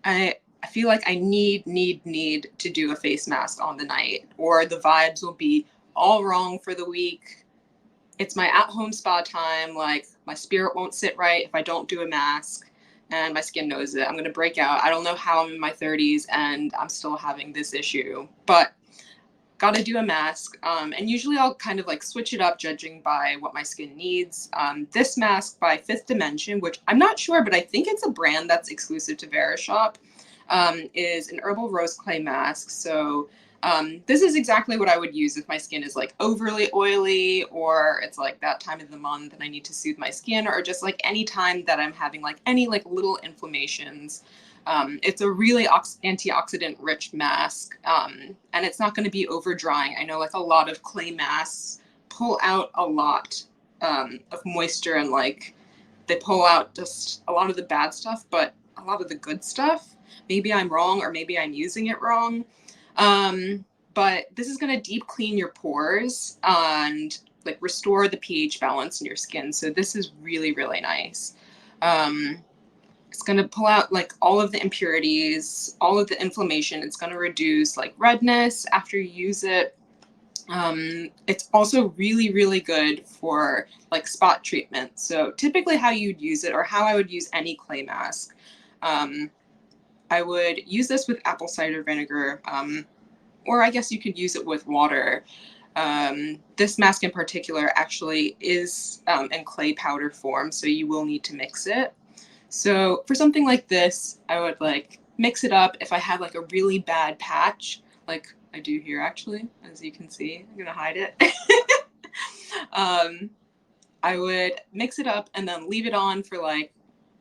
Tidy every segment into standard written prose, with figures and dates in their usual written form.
I feel like I need to do a face mask on the night, or the vibes will be all wrong for the week. It's my at-home spa time. Like, my spirit won't sit right if I don't do a mask, and my skin knows it. I'm gonna break out. I don't know how I'm in my 30s and I'm still having this issue, but gotta do a mask. And usually I'll kind of like switch it up judging by what my skin needs. This mask by Fifth Dimension, which I'm not sure, but I think it's a brand that's exclusive to Verishop, is an herbal rose clay mask. So this is exactly what I would use if my skin is like overly oily, or it's like that time of the month and I need to soothe my skin, or just like any time that I'm having like any like little inflammations. It's a really antioxidant rich mask, and it's not going to be over drying. I know like a lot of clay masks pull out a lot of moisture, and like they pull out just a lot of the bad stuff, but a lot of the good stuff. Maybe I'm wrong, or maybe I'm using it wrong. But this is going to deep clean your pores and like restore the pH balance in your skin. So this is really, really nice. It's going to pull out like all of the impurities, all of the inflammation. It's going to reduce like redness after you use it. It's also really, really good for like spot treatment. So typically how you'd use it, or how I would use any clay mask, I would use this with apple cider vinegar, or I guess you could use it with water. This mask in particular actually is in clay powder form, so you will need to mix it. So for something like this, I would like mix it up. If I had like a really bad patch, like I do here actually, as you can see, I'm gonna hide it. I would mix it up and then leave it on for like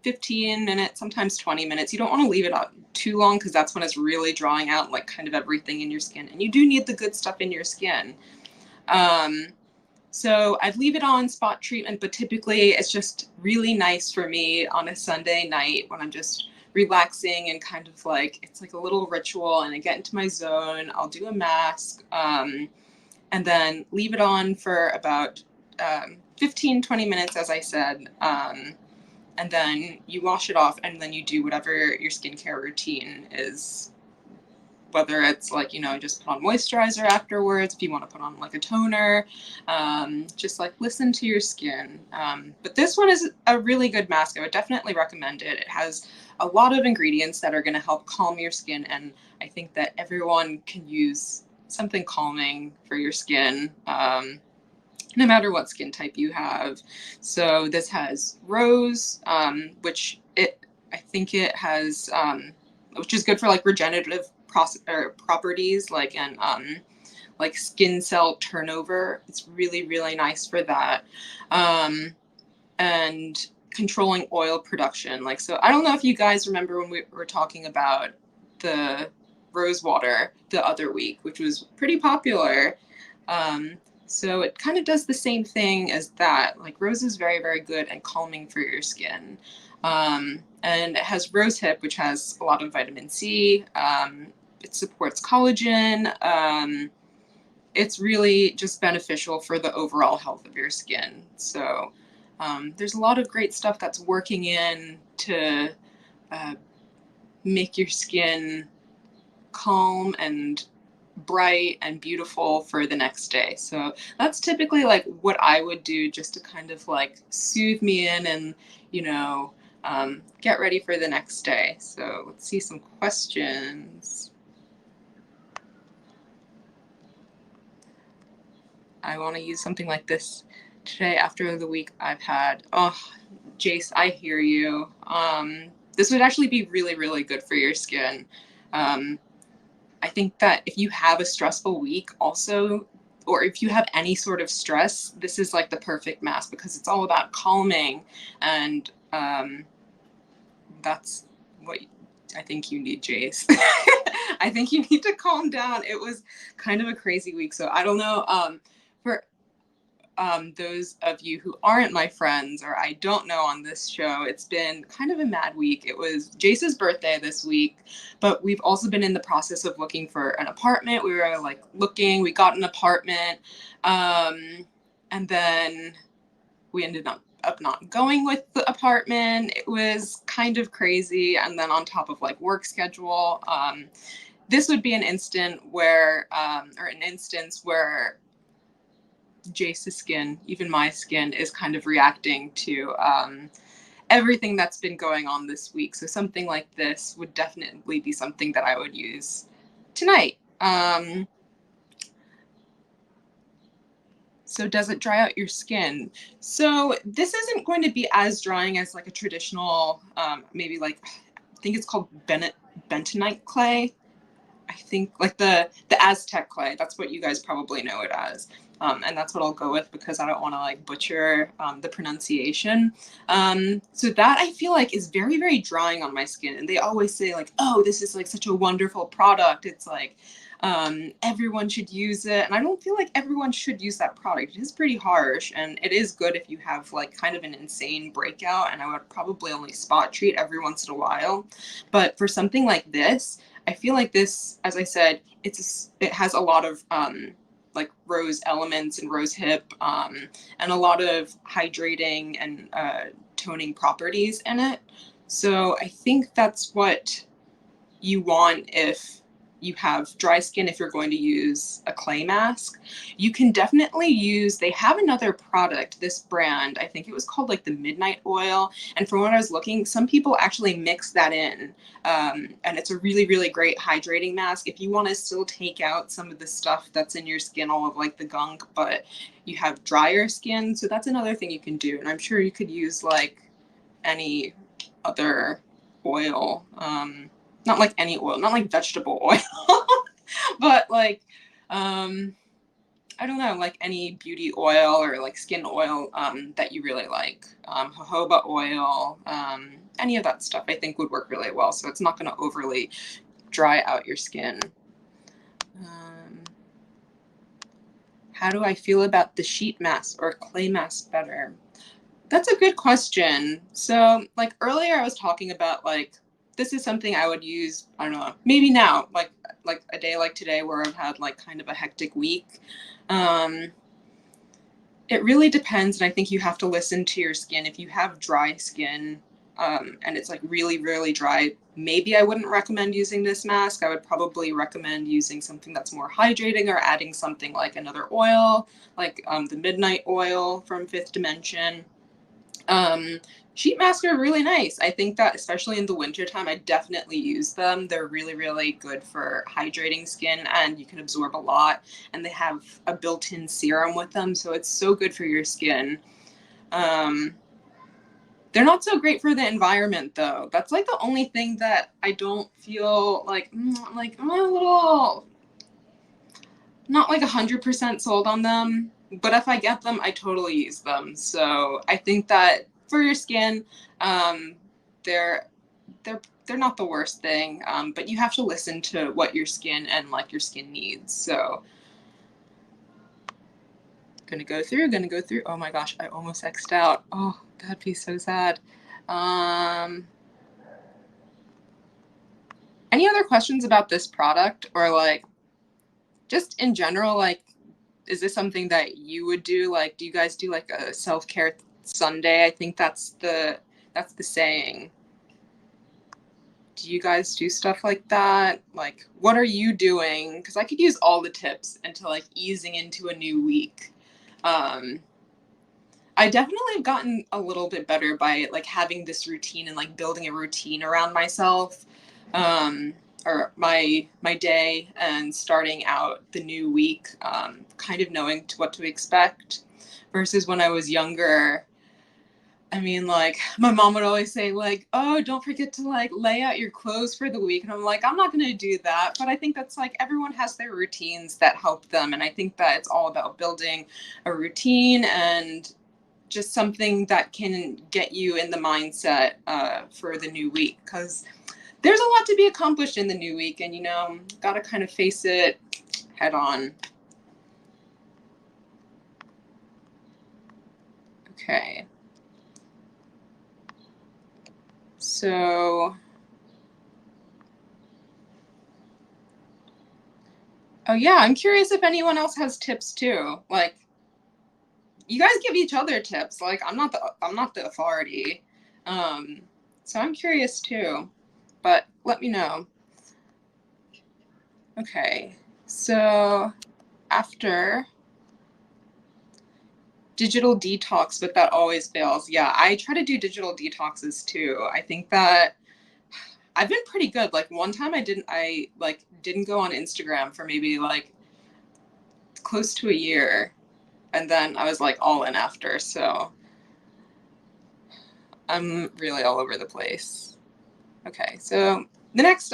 15 minutes, sometimes 20 minutes. You don't want to leave it out too long, because that's when it's really drawing out like kind of everything in your skin. And you do need the good stuff in your skin. So I'd leave it on spot treatment, but typically it's just really nice for me on a Sunday night when I'm just relaxing and kind of like, it's like a little ritual, and I get into my zone. I'll do a mask, and then leave it on for about 15, 20 minutes, as I said. And then you wash it off, and then you do whatever your skincare routine is, whether it's like, just put on moisturizer afterwards, if you want to put on like a toner, just like listen to your skin. But this one is a really good mask. I would definitely recommend it. It has a lot of ingredients that are going to help calm your skin, and I think that everyone can use something calming for your skin, no matter what skin type you have. So this has rose, which I think it has, which is good for like regenerative properties, like, and like skin cell turnover. It's really, really nice for that. And controlling oil production. Like, so I don't know if you guys remember when we were talking about the rose water the other week, which was pretty popular. So it kind of does the same thing as that. Like, rose is very, very good and calming for your skin. And it has rosehip, which has a lot of vitamin C. It supports collagen. It's really just beneficial for the overall health of your skin. So there's a lot of great stuff that's working in to make your skin calm and bright and beautiful for the next day. So that's typically like what I would do, just to kind of like soothe me in and, get ready for the next day. So let's see some questions. I want to use something like this today after the week I've had. Oh, Jace, I hear you. This would actually be really, really good for your skin. I think that if you have a stressful week also, or if you have any sort of stress, this is like the perfect mask, because it's all about calming, and that's what I think you need, Jace. I think you need to calm down. It was kind of a crazy week, so I don't know. For those of you who aren't my friends, or I don't know on this show, it's been kind of a mad week. It was Jace's birthday this week, but we've also been in the process of looking for an apartment. We were like we got an apartment, and then we ended up up not going with the apartment. It was kind of crazy. And then on top of like work schedule, this would be an instance where Jace's skin, even my skin, is kind of reacting to everything that's been going on this week. So something like this would definitely be something that I would use tonight. So does it dry out your skin? So this isn't going to be as drying as like a traditional, maybe like, I think it's called bentonite clay. I think like the Aztec clay. That's what you guys probably know it as. And that's what I'll go with because I don't want to like butcher the pronunciation. So that I feel like is very, very drying on my skin. And they always say like, oh, this is like such a wonderful product. It's like everyone should use it. And I don't feel like everyone should use that product. It is pretty harsh, and it is good if you have like kind of an insane breakout. And I would probably only spot treat every once in a while. But for something like this, I feel like this, as I said, it has a lot of like rose elements and rose hip and a lot of hydrating and toning properties in it. So I think that's what you want if you have dry skin. If you're going to use a clay mask, you can definitely use, they have another product, this brand, I think it was called like the Midnight Oil. And from what I was looking, some people actually mix that in. And it's a really, really great hydrating mask if you want to still take out some of the stuff that's in your skin, all of like the gunk, but you have drier skin. So that's another thing you can do. And I'm sure you could use like any other oil, not like any oil, not like vegetable oil, but like, I don't know, like any beauty oil or like skin oil that you really like. Jojoba oil, any of that stuff I think would work really well. So it's not going to overly dry out your skin. How do I feel about the sheet mask or clay mask better? That's a good question. So like earlier I was talking about like, this is something I would use, I don't know, maybe now, like a day like today where I've had like kind of a hectic week. It really depends. And I think you have to listen to your skin. If you have dry skin and it's like really, really dry, maybe I wouldn't recommend using this mask. I would probably recommend using something that's more hydrating or adding something like another oil, like the Midnight Oil from Fifth Dimension. Sheet masks are really nice. I think that especially in the wintertime, I definitely use them. They're really, really good for hydrating skin and you can absorb a lot. And they have a built-in serum with them, so it's so good for your skin. They're not so great for the environment though. That's like the only thing that I don't feel like, I'm a little, not like 100% sold on them. But if I get them, I totally use them. So I think that for your skin, they're they're not the worst thing. But you have to listen to what your skin and like your skin needs. So gonna go through. Oh my gosh, I almost X'd out. Oh, that'd be so sad. Any other questions about this product or like just in general, like, is this something that you would do? Like, do you guys do like a self-care Sunday? I think that's the saying. Do you guys do stuff like that? Like, what are you doing? Because I could use all the tips into like easing into a new week. I definitely have gotten a little bit better by like having this routine and like building a routine around myself. Or my day and starting out the new week, kind of knowing what to expect versus when I was younger. I mean, like my mom would always say like, oh, don't forget to like lay out your clothes for the week. And I'm like, I'm not going to do that. But I think that's like everyone has their routines that help them. And I think that it's all about building a routine and just something that can get you in the mindset for the new week. Because there's a lot to be accomplished in the new week, and got to kind of face it head on. Okay. So, oh yeah, I'm curious if anyone else has tips too. Like, you guys give each other tips. Like I'm not the authority. So I'm curious too, but let me know. Okay, so after digital detox, but that always fails. Yeah, I try to do digital detoxes too. I think that I've been pretty good. Like one time I didn't go on Instagram for maybe like close to a year, and then I was like all in after. So I'm really all over the place. Okay, so the next